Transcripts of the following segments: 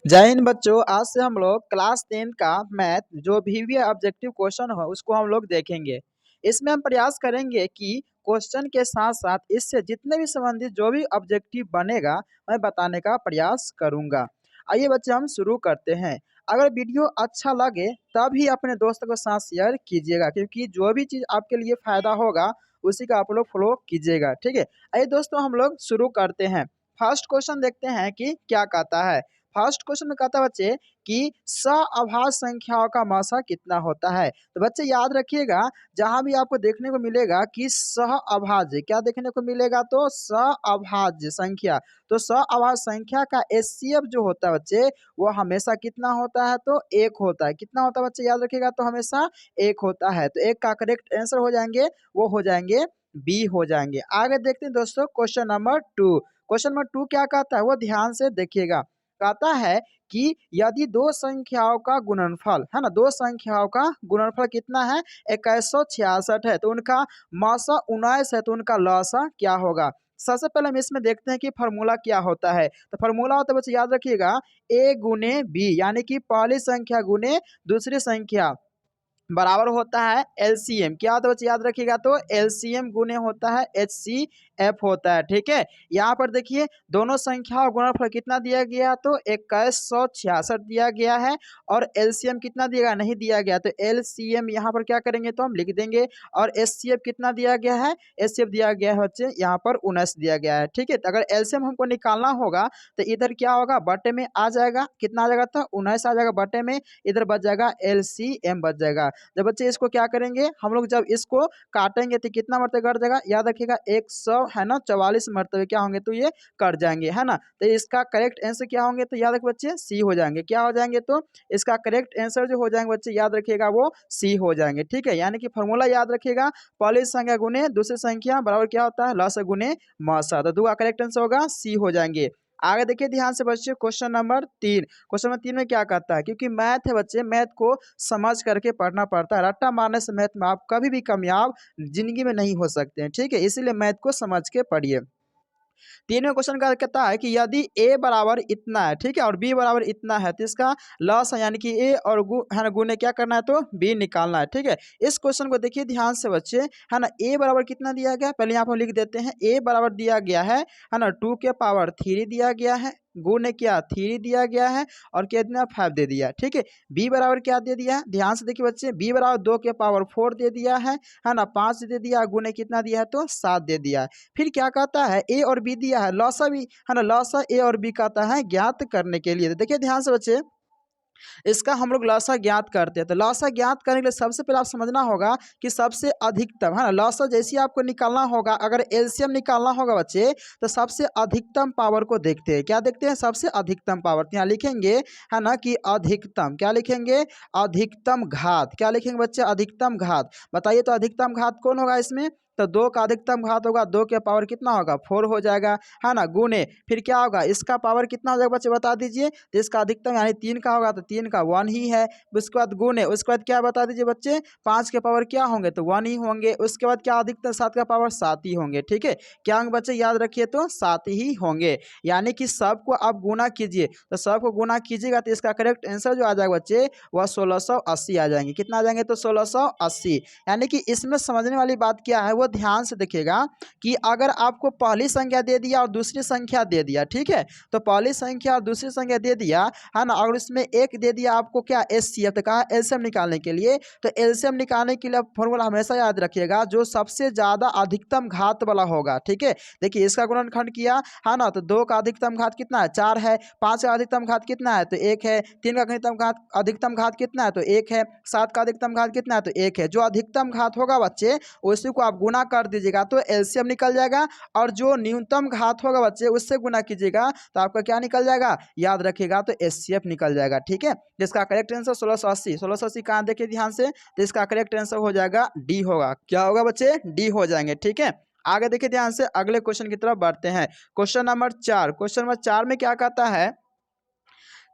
जय हिंद बच्चों। आज से हम लोग क्लास 10 का मैथ जो वीवीए ऑब्जेक्टिव क्वेश्चन हो उसको हम लोग देखेंगे। इसमें हम प्रयास करेंगे कि क्वेश्चन के साथ साथ इससे जितने भी संबंधित जो भी ऑब्जेक्टिव बनेगा मैं बताने का प्रयास करूंगा। आइए बच्चे हम शुरू करते हैं। अगर वीडियो अच्छा लगे तभी अपने दोस्तों के साथ शेयर कीजिएगा, क्योंकि जो भी चीज़ आपके लिए फायदा होगा उसी का आप लोग फॉलो कीजिएगा। ठीक है, आइए दोस्तों हम लोग शुरू करते हैं। फर्स्ट क्वेश्चन देखते हैं कि क्या कहता है। फर्स्ट क्वेश्चन में कहता है बच्चे कि सअभाज्य संख्याओं का मासा कितना होता है। तो बच्चे याद रखिएगा, जहां भी आपको देखने को मिलेगा कि सहअभाज्य क्या देखने को मिलेगा, तो सअभाज्य संख्या, तो सअभाज्य संख्या का एचसीएफ जो होता है बच्चे वो हमेशा कितना होता है, तो एक होता है। कितना होता है बच्चे याद रखिएगा, तो हमेशा एक होता है। तो एक का करेक्ट आंसर हो जाएंगे, वो हो जाएंगे बी हो जाएंगे। आगे देखते हैं दोस्तों क्वेश्चन नंबर 2। क्वेश्चन नंबर 2 क्या कहता है वो ध्यान से देखिएगा। कहता है कि यदि दो संख्याओं का गुणनफल है ना, दो संख्याओं का गुणनफल कितना है, 2166 है, तो उनका मौसा 19 है, तो उनका लौसा क्या होगा। सबसे पहले हम इसमें देखते हैं कि फार्मूला क्या होता है। तो फार्मूला होता है बच्चे याद रखिएगा, ए गुने बी, यानी कि पहली संख्या गुने दूसरी संख्या बराबर होता है एलसीएम। क्या होता है बच्चे याद रखिएगा, तो एलसीएम गुने होता है एचसीएफ होता है। ठीक है, यहाँ पर देखिए दोनों संख्याओं का गुणनफल कितना दिया गया, तो 2166 दिया गया है, और एलसीएम कितना दिया गया, नहीं दिया गया। तो एलसीएम यहाँ पर क्या करेंगे, तो हम लिख देंगे। और एचसीएफ कितना दिया गया है, एचसीएफ दिया गया है बच्चे यहाँ पर 19 दिया गया है। ठीक है, तो अगर एलसीएम हमको निकालना होगा तो इधर क्या होगा, बटे में आ जाएगा, कितना आ जाएगा, तो 19 आ जाएगा बटे में, इधर बच जाएगा एलसीएम बच जाएगा। जब बच्चे इसको क्या करेंगे हम लोग, जब इसको काटेंगे तो कितना मरतबे कट जाएगा, याद रखिएगा 100 है ना, 44 मरतबे क्या होंगे, तो ये कट जाएंगे है ना। तो इसका करेक्ट आंसर क्या होंगे, तो याद रखिए बच्चे सी हो जाएंगे। क्या हो जाएंगे, तो इसका करेक्ट आंसर जो हो जाएंगे बच्चे याद रखिएगा वो सी हो जाएंगे। ठीक है, यानी कि फॉर्मूला याद रखिएगा, पहली संख्या गुने दूसरी संख्या बराबर क्या होता है, लस गुने मौसा। तो दो का करेक्ट आंसर होगा सी हो जाएंगे। आगे देखिए ध्यान से बच्चे क्वेश्चन नंबर 3। क्वेश्चन नंबर 3 में क्या कहता है, क्योंकि मैथ है बच्चे, मैथ को समझ करके पढ़ना पड़ता है। रट्टा मारने से मैथ में आप कभी भी कामयाब जिंदगी में नहीं हो सकते हैं। ठीक है, इसीलिए मैथ को समझ के पढ़िए। 3वें क्वेश्चन का कहता है कि यदि ए बराबर इतना है, ठीक है, और बी बराबर इतना है, तो इसका लॉस है, यानी कि ए और है ना गुने क्या करना है, तो बी निकालना है। ठीक है, इस क्वेश्चन को देखिए ध्यान से बच्चे, है ना। ए बराबर कितना दिया गया, पहले यहाँ पर लिख देते हैं। ए बराबर दिया गया है ना, 2 के पावर 3 दिया गया है, गुने क्या 3 दिया गया है, और क्या दिया 5 दे दिया। ठीक है, बी बराबर क्या दे दिया है, ध्यान से देखिए बच्चे, बी बराबर 2 के पावर 4 दे दिया है ना, 5 दे दिया, गुने कितना दिया है, तो 7 दे दिया है। फिर क्या कहता है, ए और बी दिया है, लौसा भी है ना, लौसा ए और बी कहता है ज्ञात करने के लिए। तो देखिए ध्यान से बच्चे, इसका हम लोग लौसा ज्ञात करते हैं। तो लौसा ज्ञात करने के लिए सबसे पहले आप समझना होगा कि सबसे अधिकतम है ना, लौसा जैसे आपको निकालना होगा, अगर एलसीएम निकालना होगा बच्चे, तो सबसे अधिकतम पावर को देखते हैं। क्या देखते हैं, सबसे अधिकतम पावर। तो यहाँ लिखेंगे है ना कि अधिकतम, क्या लिखेंगे, अधिकतम घात। क्या लिखेंगे बच्चे, अधिकतम घात। बताइए तो अधिकतम घात कौन होगा इसमें, तो 2 का अधिकतम घात होगा, 2 के पावर कितना होगा, 4 हो जाएगा, है ना, गुने फिर क्या होगा, इसका पावर कितना हो जाएगा बच्चे बता दीजिए। तो इसका अधिकतम यानी 3 का होगा, तो 3 का 1 ही है। उसके बाद गुने, उसके बाद क्या बता दीजिए बच्चे, 5 के पावर क्या होंगे, तो 1 ही होंगे। उसके बाद क्या अधिकतम 7 का पावर 7 ही होंगे। ठीक है, क्या होंगे बच्चे याद रखिए, तो 7 ही होंगे। यानी कि सबको आप गुना कीजिए, तो सबको गुना कीजिएगा तो इसका करेक्ट आंसर जो आ जाएगा बच्चे वह 1680 आ जाएंगे। कितना आ जाएंगे, तो 1680। यानी कि इसमें समझने वाली बात क्या है वो ध्यान से देखिएगा, कि अगर आपको पहली संख्या दे दिया और दूसरी संख्या दे दिया, ठीक है, तो पहली संख्या और दूसरी संख्या दे दिया है ना, और इसमें एक दे दिया आपको क्या एचसीएफ, तो कहा एलसीएम निकालने के लिए। तो एलसीएम निकालने के लिए फॉर्मूला हमेशा याद रखिएगा, जो सबसे ज्यादा अधिकतम घात वाला होगा। ठीक है, देखिए इसका गुणनखंड किया है ना, तो 2 का अधिकतम घात कितना है, 4 है। 5 का अधिकतम घात कितना है, तो 1 है। 3 का अधिकतम घात कितना है, तो 1 है। 7 का अधिकतम घात कितना है, तो 1 है। जो अधिकतम घात होगा बच्चे उसी को आप गुना कर दीजिएगा तो एलसीएम निकल जाएगा, और जो न्यूनतम घात होगा बच्चे उससे गुना कीजिएगा तो आपका क्या निकल जाएगा, याद रखिएगा, तो एचसीएफ निकल जाएगा। ठीक है, जिसका करेक्ट आंसर 1680। 1680 कहाँ देखिए ध्यान से, तो इसका करेक्ट आंसर हो जाएगा डी होगा। क्या होगा बच्चे, डी हो जाएंगे। ठीक है, आगे देखिए ध्यान से, अगले क्वेश्चन की तरफ बढ़ते हैं। Question number 4। क्वेश्चन नंबर 4 में क्या कहता है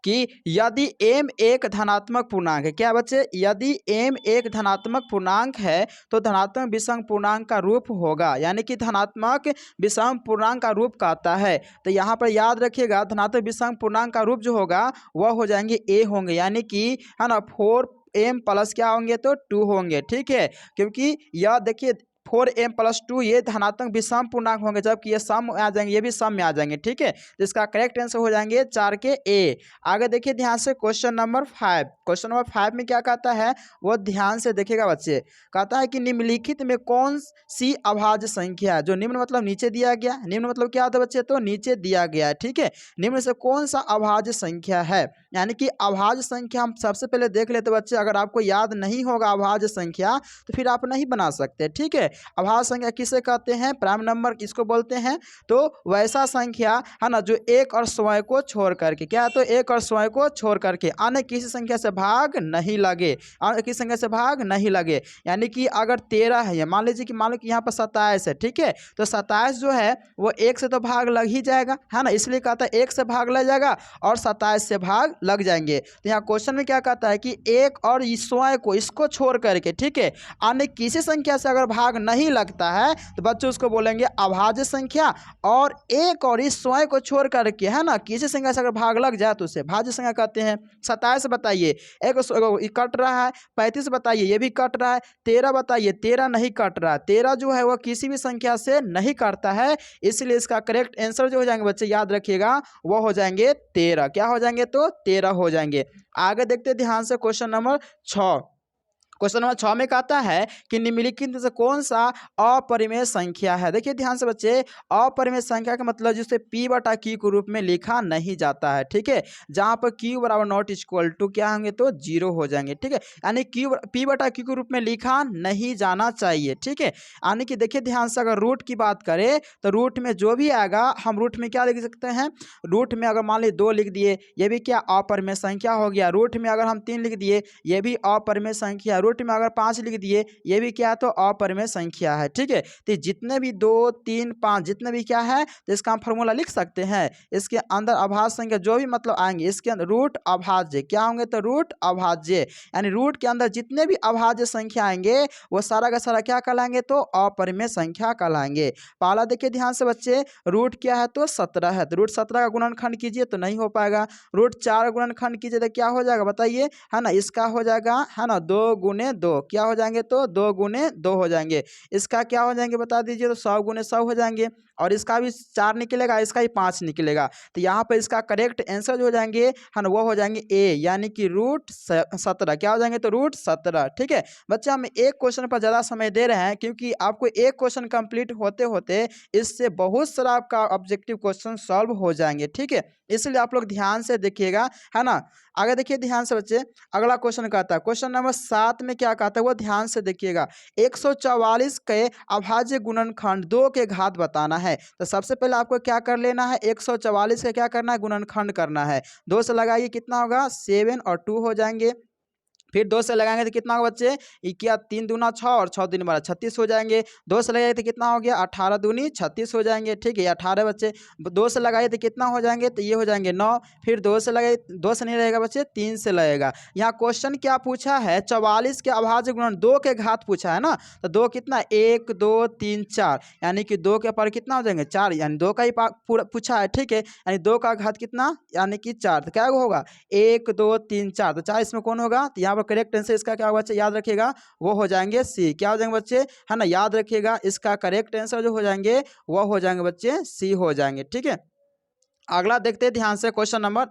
कि यदि m एक धनात्मक पूर्णांक है, क्या बच्चे, यदि m एक धनात्मक पूर्णांक है तो धनात्मक विषम पूर्णांक का रूप होगा, यानी कि धनात्मक विषम पूर्णांक का रूप कहता है। तो यहाँ पर याद रखिएगा धनात्मक विषम पूर्णांक का रूप जो होगा वह हो जाएंगे a होंगे, यानी कि है ना 4m प्लस क्या होंगे तो 2 होंगे, ठीक है। क्योंकि यह देखिए 4m प्लस 2 ये धनात्मक विषम पूर्णांक होंगे, जबकि ये सम में आ जाएंगे, ये भी सम में आ जाएंगे, ठीक है। तो इसका करेक्ट आंसर हो जाएंगे 4 के ए। आगे देखिए ध्यान से क्वेश्चन नंबर 5। क्वेश्चन नंबर 5 में क्या कहता है वो ध्यान से देखिएगा बच्चे। कहता है कि निम्नलिखित में कौन सी अभाज्य संख्या है, जो निम्न मतलब नीचे दिया गया, निम्न मतलब क्या होता है बच्चे तो नीचे दिया गया है, ठीक है। निम्न से कौन सा अभाज्य संख्या है, यानी कि अभाज्य संख्या हम सबसे पहले देख लेते बच्चे। अगर आपको याद नहीं होगा अभाज्य संख्या तो फिर आप नहीं बना सकते, ठीक है। अभाज्य संख्या किसे कहते हैं, प्राइम नंबर किसको बोलते हैं, तो वैसा संख्या है ना जो एक और स्वयं को छोड़ करके, क्या है तो एक और स्वयं को छोड़ करके अन्य किसी संख्या से भाग नहीं लगे, अन्य किसी संख्या से भाग नहीं लगे। यानी कि अगर 13 है, मान लीजिए कि मान लो कि यहाँ पर 27 है, ठीक है। तो 27 जो है वो एक से तो भाग लग ही जाएगा, है ना, इसलिए कहता है एक से भाग लग जाएगा और 27 से भाग लग जाएंगे। तो यहाँ क्वेश्चन में क्या कहता है कि एक और स्वयं को इसको छोड़ करके, ठीक है, अन्य किसी संख्या से अगर भाग नहीं लगता है तो बच्चों उसको बोलेंगे अभाज्य संख्या। और एक और इस स्वयं को छोड़ करके, है ना, किसी संख्या से अगर भाग लग जाए तो उसे भाज्य संख्या कहते हैं। 27 बताइए एक कट रहा है, 35 बताइए ये भी कट रहा है, 13 बताइए 13 नहीं कट रहा है, 13 जो है वह किसी भी संख्या से नहीं कटता है, इसलिए इसका करेक्ट आंसर जो हो जाएंगे बच्चे याद रखिएगा वो हो जाएंगे 13। क्या हो जाएंगे तो 13 हो जाएंगे। आगे देखते ध्यान से क्वेश्चन नंबर 6। क्वेश्चन नंबर 6 में कहता है कि निम्नलिखित में से कौन सा अपरिमेय संख्या है। देखिए ध्यान से बच्चे, अपरिमेय संख्या का मतलब जिसे p बटा q के रूप में लिखा नहीं जाता है, ठीक है। जहां पर q बराबर नॉट इक्वल टू क्या होंगे तो 0 हो जाएंगे, ठीक है। यानी p बटा q के रूप में लिखा नहीं जाना चाहिए, ठीक है। यानी कि देखिए ध्यान से अगर रूट की बात करें तो रूट में जो भी आएगा हम रूट में क्या लिख सकते हैं, रूट में अगर मान ली 2 लिख दिए ये भी क्या अपरिमेय संख्या हो गया, रूट में अगर हम 3 लिख दिए ये भी अपरिमेय संख्या, रूट में अगर 5 लिख दिए ये भी क्या है तो अपरिमेय संख्या है, ठीक है। तो जितने भी 2 3 5 जितने भी क्या है तो इसका हम फॉर्मूला लिख सकते हैं। इसके अंदर अभाज्य संख्या जो भी मतलब आएंगे इसके अंदर रूट अभाज्य क्या होंगे तो रूट अभाज्य, यानी रूट के अंदर जितने भी अभाज्य संख्या आएंगे वो सारा का सारा क्या कहलाएंगे तो अपरिमेय संख्या कहलाएंगे। पहला देखिए ध्यान से बच्चे, रूट क्या है तो 17 है, तो रूट 17 का गुणनखंड कीजिए तो नहीं हो पाएगा। रूट 4 का गुणनखंड कीजिए तो क्या हो जाएगा बताइए, है ना, इसका हो जाएगा है ना 2 गुने 2 क्या हो जाएंगे तो 2 गुने 2 हो जाएंगे। इसका क्या हो जाएंगे बता दीजिए तो 100 गुने 100 हो जाएंगे, और इसका भी 4 निकलेगा, इसका भी 5 निकलेगा। तो यहाँ पर इसका करेक्ट आंसर जो हो जाएंगे है ना वो हो जाएंगे ए, यानी कि रूट 17 क्या हो जाएंगे तो रूट 17, ठीक है। बच्चे हम एक क्वेश्चन पर ज़्यादा समय दे रहे हैं क्योंकि आपको एक क्वेश्चन कंप्लीट होते होते इससे बहुत सारा आपका ऑब्जेक्टिव क्वेश्चन सॉल्व हो जाएंगे, ठीक है। इसलिए आप लोग ध्यान से देखिएगा, है ना। आगे देखिए ध्यान से बच्चे, अगला क्वेश्चन कहता है क्वेश्चन नंबर 7 में क्या कहता है वो ध्यान से देखिएगा। 144 के अभाज्य गुणनखंड 2 के घात बताना है। तो सबसे पहले आपको क्या कर लेना है, 144 का क्या करना है गुणनखंड करना है। 2 से लगाइए कितना होगा 7 और 2 हो जाएंगे, फिर 2 से लगाएंगे तो कितना होगा बच्चे, इक्या 3 दूना 6 और 6 दूनी 12 36 हो जाएंगे। 2 से लगाइए तो कितना हो गया 18 दूनी 36 हो जाएंगे, ठीक है। 18 बच्चे 2 से लगाइए तो कितना हो जाएंगे तो ये हो जाएंगे 9, फिर 2 से लगाइए 2 से नहीं लगेगा बच्चे 3 से लगेगा। यहाँ क्वेश्चन क्या पूछा है 44 के अभाज्य गुणन 2 के घात पूछा है ना, तो 2 कितना 1 2 3 4, यानी कि 2 के पर कितना हो जाएंगे 4, यानी 2 का ही पूरा पूछा है, ठीक है। यानी 2 का घात कितना यानी कि 4, तो क्या होगा 1 2 3 4, तो 4 इसमें कौन होगा, तो यहाँ करेक्ट आंसर इसका क्या होगा बच्चे याद रखिएगा वो हो जाएंगे सी। क्या हो जाएंगे बच्चे, है ना, याद रखिएगा इसका करेक्ट आंसर जो हो जाएंगे वो हो जाएंगे बच्चे सी हो जाएंगे, ठीक है। अगला देखते हैं ध्यान से क्वेश्चन नंबर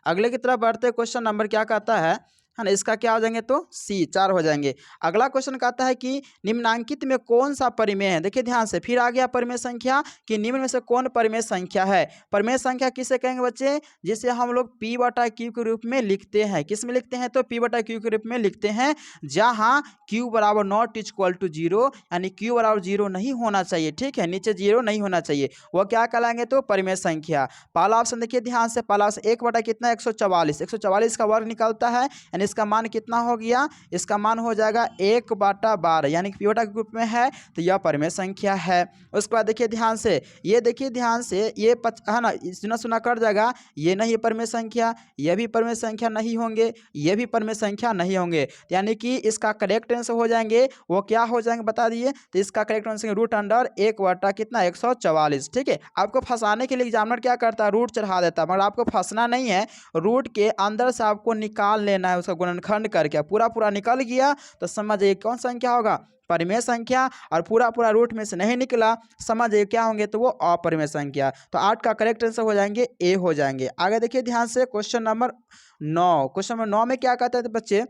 अगले की तरफ बढ़ते क्वेश्चन नंबर क्या कहता है ना, इसका क्या हो जाएंगे तो सी 4 हो जाएंगे। अगला क्वेश्चन कहता है कि निम्नांकित में कौन सा परिमेय है। देखिए ध्यान से, फिर आ गया परिमेय संख्या कि निम्न में से कौन परिमेय संख्या है। परिमेय संख्या किसे कहेंगे बच्चे, जिसे हम लोग p बटा q के रूप में लिखते हैं। किस में लिखते हैं तो p बटा q के रूप में लिखते हैं, जहां q बराबर नॉट इक्वल टू 0, यानी q बराबर 0 नहीं होना चाहिए, ठीक है, नीचे 0 नहीं होना चाहिए, वो क्या कहलाएंगे तो परिमेय संख्या। पहला ऑप्शन देखिए ध्यान से, पहला ऑप्शन 1 बटा कितना 144 का वर्ग निकलता है, यानी इसका मान कितना हो गया, इसका मान हो जाएगा 1/12, यानी कि पिवोटा के ग्रुप में है तो यह परिमेय संख्या है। उसके बाद देखिए ध्यान से, ये देखिए ध्यान से, ये है ना, सुना सुना कर जाएगा, ये नहीं परिमेय संख्या, ये भी परिमेय संख्या नहीं होंगे, ये भी परिमेय संख्या नहीं होंगे, यानी कि इसका करेक्ट आंसर हो जाएंगे वो क्या हो जाएंगे बता दिए। तो इसका करेक्ट आंसर रूट अंडर 1 कितना 144। ठीक है, आपको फंसाने के लिए एग्जामिनर क्या करता है, रूट चढ़ा देता है, मगर आपको फंसना नहीं है, रूट के अंदर से आपको निकाल लेना है, उसका गुणनखंड करके पूरा पूरा निकल गया तो समझ जाइए कौन संख्या होगा, परिमेय संख्या, और पूरा पूरा रूट में से नहीं निकला समझ जाइए क्या होंगे, तो वो अपरिमेय संख्या। तो 8 का करेक्ट आंसर हो जाएंगे ए हो जाएंगे। आगे देखिए ध्यान से क्वेश्चन नंबर 9, क्वेश्चन नंबर 9 में क्या कहते हैं बच्चे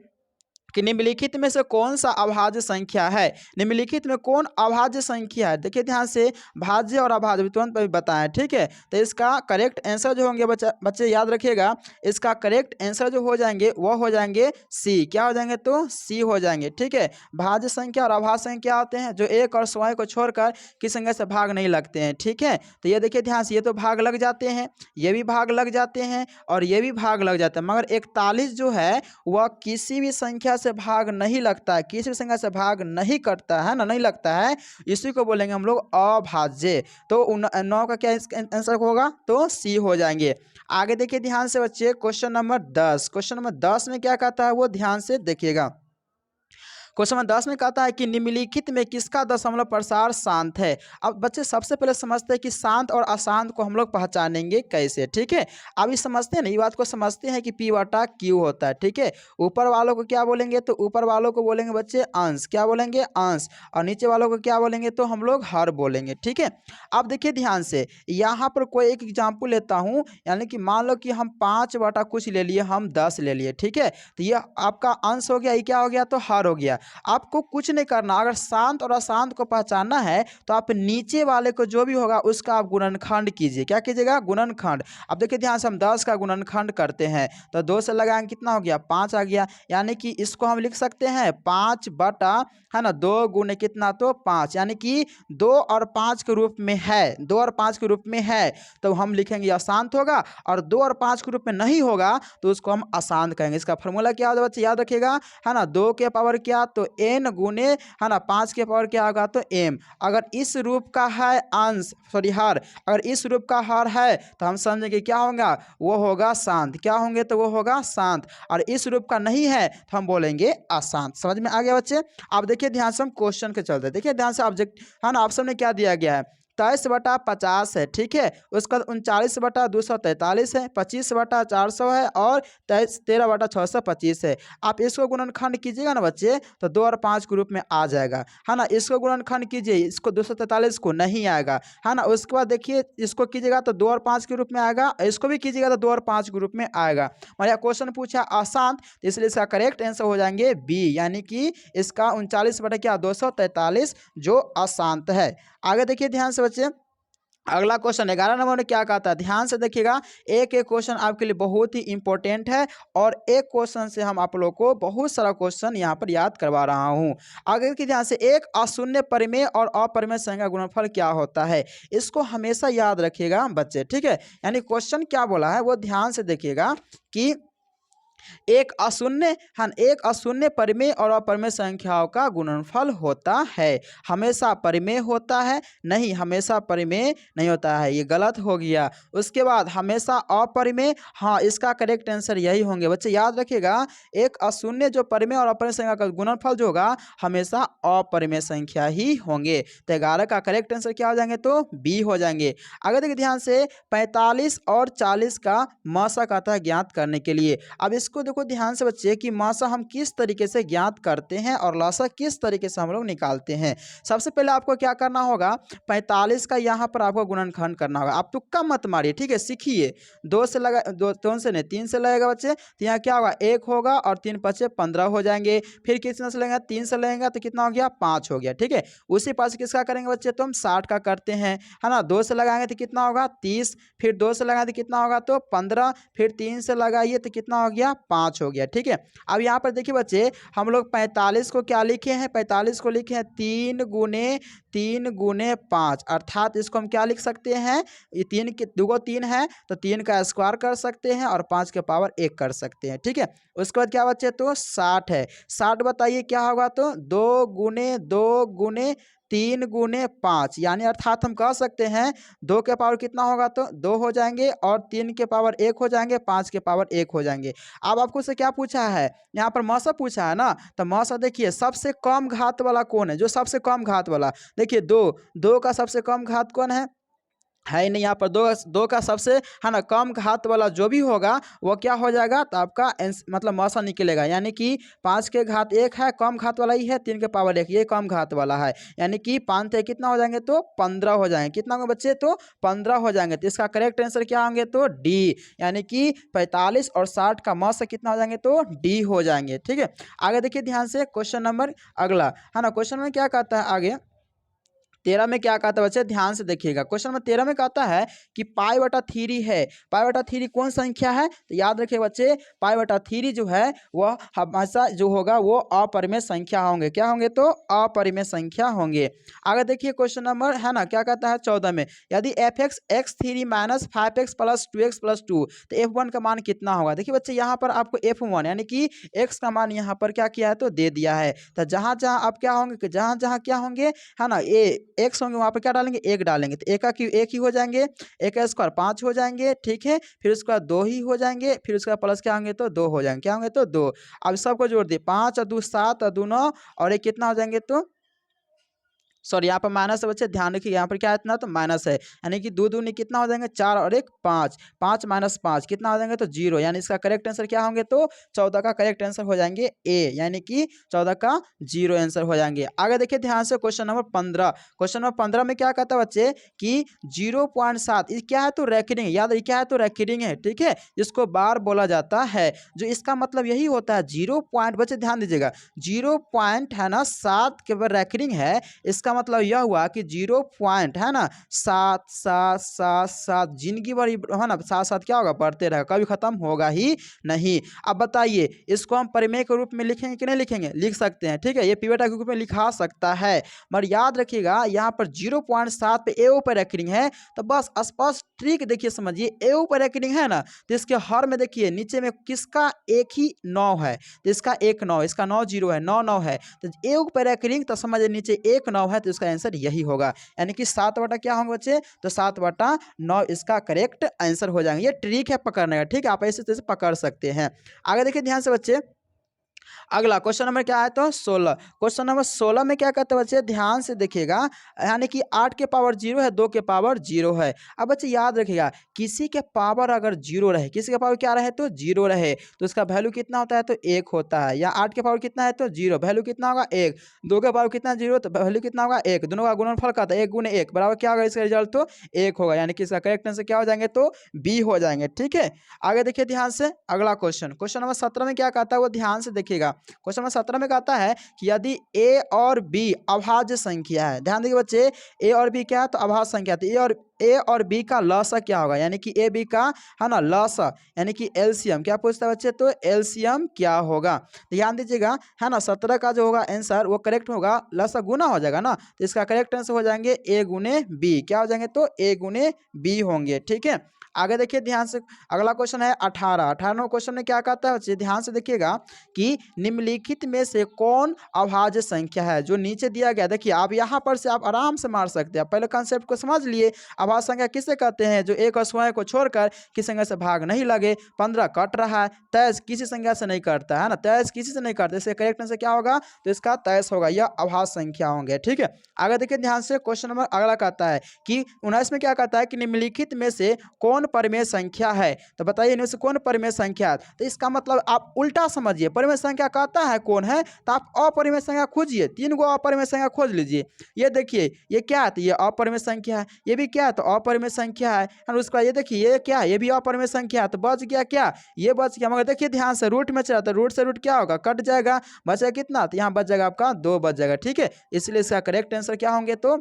कि निम्नलिखित में से कौन सा अभाज्य संख्या है, निम्नलिखित में कौन अभाज्य संख्या है। देखिए ध्यान से, भाज्य और अभाज्य तुरंत पर बताएं। ठीक है, तो इसका करेक्ट आंसर जो होंगे बच्चे याद रखिएगा, इसका करेक्ट आंसर जो हो जाएंगे वो हो जाएंगे सी। क्या हो जाएंगे, तो सी हो जाएंगे। ठीक है, भाज्य संख्या और अभाज्य संख्या होते हैं जो एक और स्वयं को छोड़कर किसी संख्या से भाग नहीं लगते हैं। ठीक है, तो ये देखिए ध्यान से, ये तो भाग लग जाते हैं, ये भी भाग लग जाते हैं और ये भी भाग लग जाते हैं, मगर 41 जो है वह किसी भी संख्या से भाग नहीं लगता है, किसी भी संख्या से भाग नहीं करता है ना, नहीं लगता है, इसी को बोलेंगे हम लोग अभाज्य। तो 9 का क्या आंसर होगा, तो सी हो जाएंगे। आगे देखिए ध्यान से बच्चे क्वेश्चन नंबर 10, क्वेश्चन नंबर 10 में क्या कहता है वो ध्यान से देखिएगा। क्वेश्चन नंबर 10 में कहता है कि निम्नलिखित में किसका दशमलव प्रसार शांत है। अब बच्चे सबसे पहले समझते हैं कि शांत और अशांत को हम लोग पहचानेंगे कैसे। ठीक है, अभी समझते हैं ना, ये बात को समझते हैं कि P/Q होता है। ठीक है, ऊपर वालों को क्या बोलेंगे, तो ऊपर वालों को बोलेंगे बच्चे अंश, क्या बोलेंगे अंश, और नीचे वालों को क्या बोलेंगे, तो हम लोग हर बोलेंगे। ठीक है, अब देखिए ध्यान से, यहाँ पर कोई एक एग्जाम्पल लेता हूँ, यानी कि मान लो कि हम 5 कुछ ले लिए, हम 10 ले लिए। ठीक है, तो ये आपका अंश हो गया, ये क्या हो गया, तो हर हो गया। आपको कुछ नहीं करना, अगर शांत और अशांत को पहचानना है तो आप नीचे वाले को जो भी होगा उसका आप गुणनखंड कीजिए। क्या कीजिएगा, गुणनखंड। अब देखिए ध्यान से, हम 10 का गुणनखंड करते हैं तो 2 से लगाएंगे कितना हो गया, 5 आ गया, यानी कि इसको हम लिख सकते हैं 5 बटा, है ना, 2 गुने कितना, तो 5, यानी कि 2 और 5 के रूप में है, 2 और 5 के रूप में है तो हम लिखेंगे अशांत होगा, और 2 और 5 के रूप में नहीं होगा तो उसको हम अशांत कहेंगे। इसका फॉर्मूला क्या होगा बच्चे, याद रखिएगा, है ना, 2 के पावर क्या, तो n गुने, है ना, 5 के पावर क्या होगा, तो m। अगर इस रूप का है अंश, सॉरी हर, अगर इस रूप का हर है तो हम समझेंगे क्या होगा, वो होगा शांत। क्या होंगे, तो वो होगा शांत, और इस रूप का नहीं है तो हम बोलेंगे अशांत। समझ में आ गया बच्चे। अब देखिए ध्यान से, हम क्वेश्चन के चलते, देखिए ध्यान से, ऑब्जेक्ट, है ना, ऑप्शन में क्या दिया गया है, 23/50 है। ठीक है, उसका 39/243 है, 25/400 है, और 13/625 है। आप इसको गुणनखंड कीजिएगा ना बच्चे तो 2 और 5 के रूप में आ जाएगा, है ना। इसको गुणनखंड कीजिए, इसको 243 को नहीं आएगा, है ना। उसके बाद देखिए इसको कीजिएगा तो 2 और 5 के रूप में आएगा, इसको भी कीजिएगा तो 2 और 5 के रूप में आएगा। और यह क्वेश्चन पूछा अशांत, तो इसलिए इसका करेक्ट आंसर हो जाएंगे बी, यानी कि इसका 39/243 जो अशांत है। आगे देखिए ध्यान से बच्चे, अगला क्वेश्चन 11 नंबर में क्या कहता है, ध्यान से देखिएगा। एक एक क्वेश्चन आपके लिए बहुत ही इंपॉर्टेंट है, और एक क्वेश्चन से हम आप लोग को बहुत सारा क्वेश्चन यहाँ पर याद करवा रहा हूँ। आगे की ध्यान से, एक अशून्य परिमेय और अपरिमेय संख्या का गुणनफल क्या होता है, इसको हमेशा याद रखिएगा बच्चे। ठीक है, यानी क्वेश्चन क्या बोला है वो ध्यान से देखिएगा कि एक अशून्य परिमेय और अपरिमेय संख्याओं का गुणनफल होता है। हमेशा परिमेय होता है, नहीं हमेशा परिमेय नहीं होता है, ये गलत हो गया। उसके बाद हमेशा अपरिमेय, हाँ इसका करेक्ट आंसर यही होंगे बच्चे, याद रखिएगा। एक अशून्य जो परिमेय और अपरिमेय संख्या का गुणनफल जो होगा हमेशा अपरिमेय संख्या ही होंगे। तो 11 का करेक्ट आंसर क्या हो जाएंगे, तो बी हो जाएंगे। अगर देखिए ध्यान से, 45 और 40 का मासक आता है ज्ञात करने के लिए। अब इसको देखो ध्यान से बच्चे कि मासा हम किस तरीके से ज्ञात करते हैं और लासा किस तरीके से हम लोग निकालते हैं। सबसे पहले आपको क्या करना होगा, 45 का यहाँ पर आपको गुणनखंड करना होगा। आप तुक्का मत मारिए, ठीक है, सीखिए। 2 से लगा, 2 से नहीं 3 से लगेगा बच्चे, तो यहाँ क्या होगा 1 होगा, और 3 5 15 हो जाएंगे। फिर कितना से लगेगा, 3 से लगेगा तो कितना हो गया 5 हो गया। ठीक है, उसी पास किसका करेंगे बच्चे, तो हम 60 का करते हैं, है ना। 2 से लगाएंगे तो कितना होगा 30, फिर 2 से लगाएंगे तो कितना होगा, तो 15, फिर 3 से लगाइए तो कितना हो गया 5 हो गया। ठीक है, अब यहाँ पर देखिए बच्चे हम लोग 45 को क्या लिखे हैं, 45 को लिखे हैं 3 गुने 5, अर्थात इसको हम क्या लिख सकते हैं, ये 3 के 2 को 3 है तो 3 का स्क्वायर कर सकते हैं और 5 के पावर 1 कर सकते हैं। ठीक है, उसके बाद क्या बच्चे तो 60 है, 60 बताइए क्या होगा तो 2 गुने 3 गुने 5, यानी अर्थात हम कह सकते हैं 2 के पावर कितना होगा तो 2 हो जाएंगे और 3 के पावर 1 हो जाएंगे, 5 के पावर 1 हो जाएंगे। अब आपको से क्या पूछा है, यहाँ पर मौसा पूछा है ना, तो मौसा देखिए सबसे कम घात वाला कौन है, जो सबसे कम घात वाला, देखिए 2 का सबसे कम घात कौन है ही नहीं, यहाँ पर दो का सबसे है ना कम घात वाला जो भी होगा वो क्या हो जाएगा तो आपका मतलब मौसा निकलेगा, यानी कि 5 के घात 1 है, कम घात वाला ही है, 3 के पावर 1 ये कम घात वाला है, यानी कि 5 से कितना हो जाएंगे तो 15 हो जाएंगे, कितना होंगे बच्चे तो 15 हो जाएंगे। तो इसका करेक्ट आंसर क्या होंगे तो डी, यानी कि 45 और 60 का मौसा कितना हो जाएंगे तो डी हो जाएंगे। ठीक है, आगे देखिए ध्यान से क्वेश्चन नंबर अगला है ना, क्वेश्चन में क्या कहता है आगे 13 में क्या कहता है बच्चे, ध्यान से देखिएगा। क्वेश्चन नंबर 13 में कहता है कि पाई/3 है, पाई/3 कौन संख्या है, तो याद रखिए बच्चे पाई/3 जो है वह हमेशा जो होगा वो अपरिमेय संख्या होंगे, क्या होंगे तो अपरिमेय संख्या होंगे। आगे देखिए क्वेश्चन नंबर है ना क्या कहता है 14 में, यदि fx x3 - 5x + 2x + 2 तो f1 का मान कितना होगा। देखिए बच्चे यहाँ पर आपको f1 यानी कि x का मान यहाँ पर क्या किया है तो दे दिया है, तो जहाँ जहाँ आप क्या होंगे कि जहाँ जहाँ क्या होंगे है ना ये एक्स होंगे वहाँ पर क्या डालेंगे 1 डालेंगे, तो एक ही हो जाएंगे, 1 का स्क्वायर 5 हो जाएंगे। ठीक है, फिर उसके बाद 2 ही हो जाएंगे, फिर उसका प्लस क्या होंगे तो 2 हो जाएंगे, क्या होंगे तो 2। अब सबको जोड़ दिए 5 और 2 7 और 2 9 और एक कितना हो जाएंगे तो सॉरी यहाँ पर माइनस है बच्चे, ध्यान रखिए यहाँ पर क्या है इतना तो माइनस है, यानी कि 2 दूनी कितना हो जाएंगे 4 और 1 5, 5 - 5 कितना हो जाएंगे तो 0, यानी इसका करेक्ट आंसर क्या होंगे तो 14 का करेक्ट आंसर हो जाएंगे ए, यानी कि 14 का 0 आंसर हो जाएंगे। आगे देखिए ध्यान से क्वेश्चन नंबर 15, क्वेश्चन नंबर 15 में क्या कहता है बच्चे कि 0.7 ये क्या है तो रैकरिंग, याद रखिए क्या है तो रैकरिंग है। ठीक है, जिसको बार बोला जाता है, जो इसका मतलब यही होता है 0 पॉइंट, बच्चे ध्यान दीजिएगा 0 पॉइंट है ना 7 के बाद रैकरिंग है, इसका मतलब यह हुआ कि 0 पॉइंट है ना 7 7 7 7 जिंदगी भर है ना 7 7 क्या होगा बढ़ते रहेगा, कभी खत्म होगा ही नहीं। अब बताइए इसको हम परिमेय के रूप में लिखेंगे कि नहीं लिखेंगे, लिख सकते हैं। ठीक है, ये पिवट के रूप में लिखा सकता है, मगर याद रखिएगा यहाँ पर 0.7 पे ए पर रैकरिंग है, तो बस स्पष्ट ट्रिक देखिए समझिए, ए पर रैकरिंग है ना तो इसके हर में देखिए नीचे में किसका एक ही 9 है, तो इसका 1 9, इसका 9 0 है, 9 9 है, तो ए पर रैकरिंग तो समझिए नीचे 1 9 है, तो इसका आंसर यही होगा, यानी कि 7 बटा क्या होंगे बच्चे तो 7/9 इसका करेक्ट आंसर हो जाएंगे। ये ट्रिक है पकड़ने का, ठीक है, आप ऐसे से पकड़ सकते हैं। आगे देखिए ध्यान से बच्चे, अगला क्वेश्चन नंबर क्या है तो 16, क्वेश्चन नंबर 16 में क्या कहते हैं बच्चे ध्यान से देखिएगा, यानी कि 8 के पावर 0 है, 2 के पावर 0 है। अब बच्चे याद रखिएगा किसी के पावर अगर 0 रहे, किसी के पावर क्या रहे तो 0 रहे, तो उसका वैल्यू कितना होता है तो 1 होता है, या 8 के पावर कितना है तो 0, वैल्यू कितना होगा 1, 2 के पावर कितना 0 तो वैल्यू कितना होगा 1, दोनों का गुणनफल का था 1 गुने 1 बराबर क्या होगा, इसका रिजल्ट तो 1 होगा, यानी कि इसका करेक्ट आंसर क्या हो जाएंगे तो बी हो जाएंगे। ठीक है, आगे देखिए ध्यान से अगला क्वेश्चन, क्वेश्चन नंबर 17 में क्या कहता है वो ध्यान से देखिएगा। क्वेश्चन नंबर 17 में कहता है कि यदि ए और बी अभाज्य संख्या है, ध्यान देखिए बच्चे ए और बी क्या है तो अभाज्य संख्या, तो ए और बी का लसा क्या होगा, यानी कि ए बी का है ना लसा, यानी कि एलसीएम क्या पूछता है बच्चे तो एलसीएम क्या होगा। ध्यान दीजिएगा है ना 17 का जो होगा आंसर वो करेक्ट होगा, लसा गुना हो जाएगा ना, तो इसका करेक्ट आंसर हो जाएंगे ए गुने बी, क्या हो जाएंगे तो ए गुने बी होंगे। ठीक है, आगे देखिए ध्यान से अगला क्वेश्चन है 18, 18 क्वेश्चन में क्या कहता है बच्चे ध्यान से देखिएगा कि निम्नलिखित में से कौन अभाज्य संख्या है, जो नीचे दिया गया, देखिए आप यहाँ पर से आप आराम से मार सकते हैं, पहले कंसेप्ट को समझ लिए। अभाज्य संख्या किसे कहते हैं, जो एक और स्वयं को छोड़कर किसी संख्या से भाग नहीं लगे, 15 कट रहा है, 23 किसी संख्या से नहीं कटता है ना, 23 किसी से नहीं कटता, इसका करेक्ट आंसर क्या होगा तो इसका 23 होगा, यह अभाज्य संख्या होंगे। ठीक है, आगे देखिए ध्यान से क्वेश्चन नंबर अगला कहता है कि 19 में क्या कहता है कि निम्नलिखित में से कौन परिमेय संख्या है, तो बताइए इनमें से कौन परिमेय संख्या है, तो इसका मतलब आप उल्टा समझिए, परिमेय संख्या कहता है कौन है तो आप अपरिमेय संख्या खोजिए, 3 गो अपरिमेय संख्या खोज लीजिए। ये देखिए ये क्या है तो ये अपरिमेय संख्या है, ये भी क्या है तो अपरिमेय संख्या है, और उसका ये देखिए ये क्या है ये भी अपरिमेय संख्या है, तो बच गया क्या ये बच गया, मगर देखिए ध्यान से रूट में चला तो रूट से रूट क्या होगा कट जाएगा, बचेगा कितना तो यहाँ बच जाएगा आपका 2 बच जाएगा। ठीक है, इसलिए इसका करेक्ट आंसर क्या होंगे तो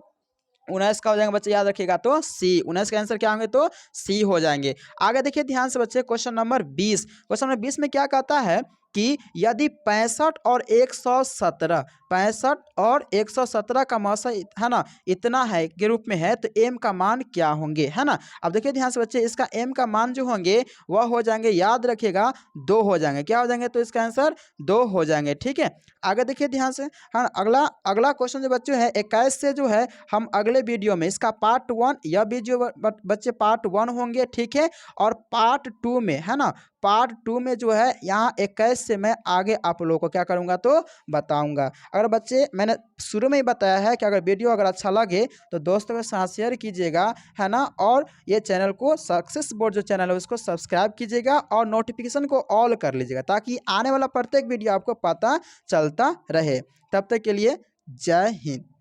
19 का हो जाएगा बच्चे, याद रखिएगा तो सी। 19 का आंसर क्या होंगे तो सी हो जाएंगे। आगे देखिए ध्यान से बच्चे, क्वेश्चन नंबर 20। क्वेश्चन नंबर 20 में क्या कहता है कि यदि 65 और 117, 65 और 117 का मौसा है ना इतना है के रूप में है, तो एम का मान क्या होंगे, है ना। अब देखिए ध्यान से बच्चे, इसका एम का मान जो होंगे वह हो जाएंगे, याद रखिएगा 2 हो जाएंगे। क्या हो जाएंगे तो इसका आंसर 2 हो जाएंगे, ठीक है। आगे देखिए ध्यान से, हाँ अगला अगला क्वेश्चन जो बच्चे है 21 से जो है हम अगले वीडियो में इसका पार्ट 1, यह वीडियो बच्चे पार्ट 1 होंगे, ठीक है। और पार्ट 2 में, है ना, पार्ट 2 में जो है यहाँ 21 से मैं आगे आप लोगों को क्या करूँगा तो बताऊँगा। अगर बच्चे मैंने शुरू में ही बताया है कि अगर वीडियो अगर अच्छा लगे तो दोस्तों के साथ शेयर कीजिएगा, है ना। और ये चैनल को, सक्सेस बोर्ड जो चैनल है उसको सब्सक्राइब कीजिएगा और नोटिफिकेशन को ऑल कर लीजिएगा, ताकि आने वाला प्रत्येक वीडियो आपको पता चलता रहे। तब तक के लिए जय हिंद।